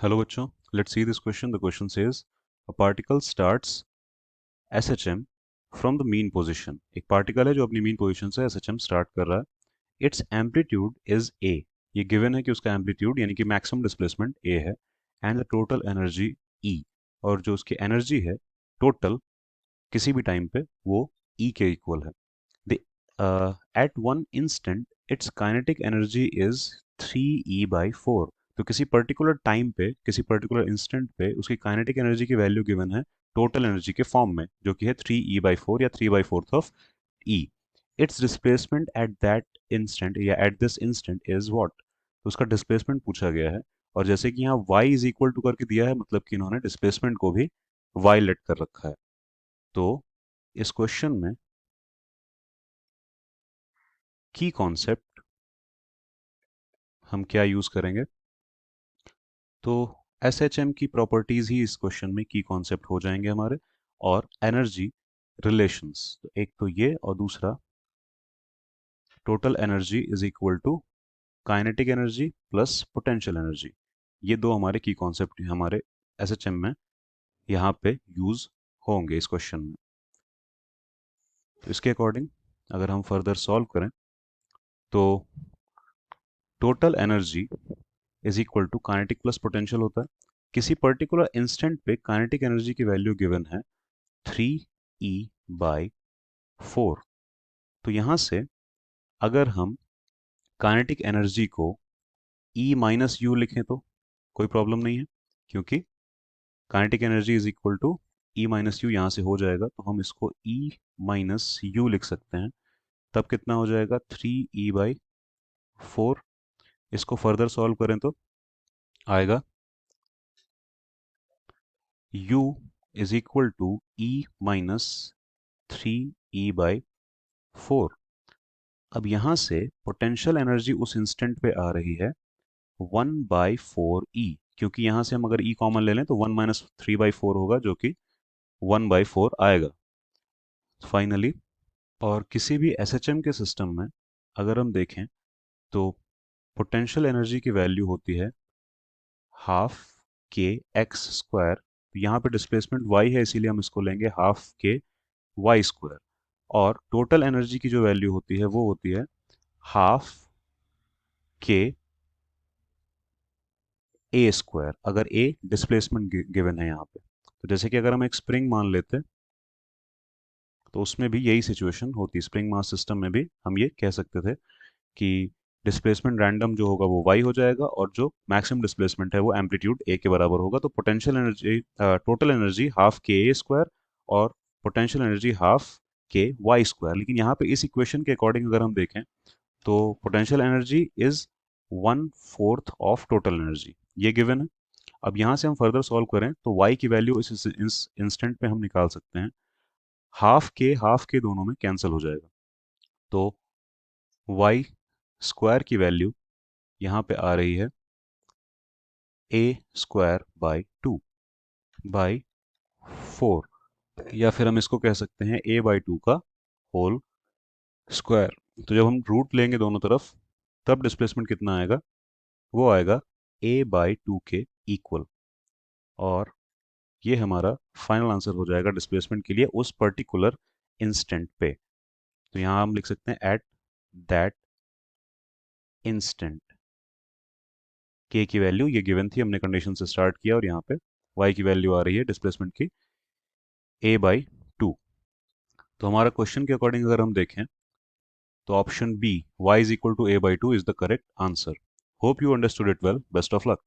Hello बच्चों, let's see this question. The question says a particle starts SHM from the mean position. एक particle है जो अपनी mean position से SHM start कर रहा है. Its amplitude is A. ये गिवन है कि उसका एम्पलीट्यूड यानी कि मैक्सिमम डिस्प्लेसमेंट A है and the total energy E. और जो उसकी एनर्जी है टोटल किसी भी टाइम पे वो E के इक्वल है. The at one instant its kinetic energy is 3E/4. तो किसी पर्टिकुलर टाइम पे किसी पर्टिकुलर इंस्टेंट पे उसकी काइनेटिक एनर्जी की वैल्यू गिवन है टोटल एनर्जी के फॉर्म में जो कि है 3E/4 या 3/4 of E. It's displacement at that instant या at this instant is what. तो उसका डिस्प्लेसमेंट पूछा गया है और जैसे कि यहाँ y इज इक्वल टू करके दिया है मतलब कि इन्होंने डिस्प्लेसमेंट को भी y लेट कर रखा है. तो इस क्वेश्चन में की कॉन्सेप्ट हम क्या यूज करेंगे. तो एस एच एम की प्रॉपर्टीज ही इस क्वेश्चन में की कॉन्सेप्ट हो जाएंगे हमारे. और एनर्जी रिलेशंस तो एक तो ये और दूसरा total energy is equal to kinetic energy plus potential energy. ये दो हमारे की कॉन्सेप्ट हमारे एस एच एम में यहाँ पे यूज होंगे इस क्वेश्चन में. तो इसके अकॉर्डिंग अगर हम फर्दर सॉल्व करें तो total energy is equal to kinetic plus potential होता है. किसी पर्टिकुलर इंस्टेंट पे काइनेटिक एनर्जी की वैल्यू गिवन है 3E/4. तो यहाँ से अगर हम काइनेटिक एनर्जी को E-U लिखें तो कोई प्रॉब्लम नहीं है क्योंकि kinetic energy is equal to E-U यहाँ से हो जाएगा तो हम इसको E-U लिख सकते हैं. तब कितना हो जाएगा 3E/4. इसको फर्दर सॉल्व करें तो आएगा U is equal to E-3E/4. अब यहाँ से पोटेंशियल एनर्जी उस इंस्टेंट पे आ रही है 1/4E. क्योंकि यहाँ से हम अगर E कॉमन ले लें तो 1 - 3/4 होगा जो कि 1/4 आएगा फाइनली. और किसी भी एसएचएम के सिस्टम में अगर हम देखें तो पोटेंशियल एनर्जी की वैल्यू होती है हाफ के एक्स स्क्वायर. यहाँ पे डिस्प्लेसमेंट y है इसीलिए हम इसको लेंगे हाफ के वाई स्क्वायर. और टोटल एनर्जी की जो वैल्यू होती है वो होती है हाफ के ए स्क्वायर अगर ए डिस्प्लेसमेंट गिवन है यहाँ पे. तो जैसे कि अगर हम एक स्प्रिंग मान लेते तो उसमें भी यही सिचुएशन होती. स्प्रिंग मास सिस्टम में भी हम ये कह सकते थे कि डिस्प्लेसमेंट रैंडम जो होगा वो y हो जाएगा और जो मैक्सिमम डिस्प्लेसमेंट है वो एम्पलीट्यूड a के बराबर होगा. तो potential energy total energy half के ए स्क्वायर और पोटेंशियल एनर्जी हाफ के वाई स्क्वायर. लेकिन यहाँ पे इस इक्वेशन के अकॉर्डिंग अगर हम देखें तो potential energy is 1/4 of total energy ये गिवन है. अब यहाँ से हम फर्दर सॉल्व करें तो y की वैल्यू इस इंस्टेंट पे हम निकाल सकते हैं. हाफ के दोनों में कैंसिल हो जाएगा तो y स्क्वायर की वैल्यू यहाँ पे आ रही है a² / 2/4. या फिर हम इसको कह सकते हैं a/2 का होल स्क्वायर. तो जब हम रूट लेंगे दोनों तरफ तब डिस्प्लेसमेंट कितना आएगा वो आएगा a/2 के इक्वल. और ये हमारा फाइनल आंसर हो जाएगा डिस्प्लेसमेंट के लिए उस पर्टिकुलर इंस्टेंट पे. तो यहाँ हम लिख सकते हैं एट दैट इंस्टेंट. के की वैल्यू ये गिवन थी हमने कंडीशन से स्टार्ट किया और यहाँ पे y की वैल्यू आ रही है डिस्प्लेसमेंट की a/2. तो हमारा क्वेश्चन के अकॉर्डिंग अगर हम देखें तो option B y is equal to a/2 is the correct answer. Hope you understood it well. Best of luck.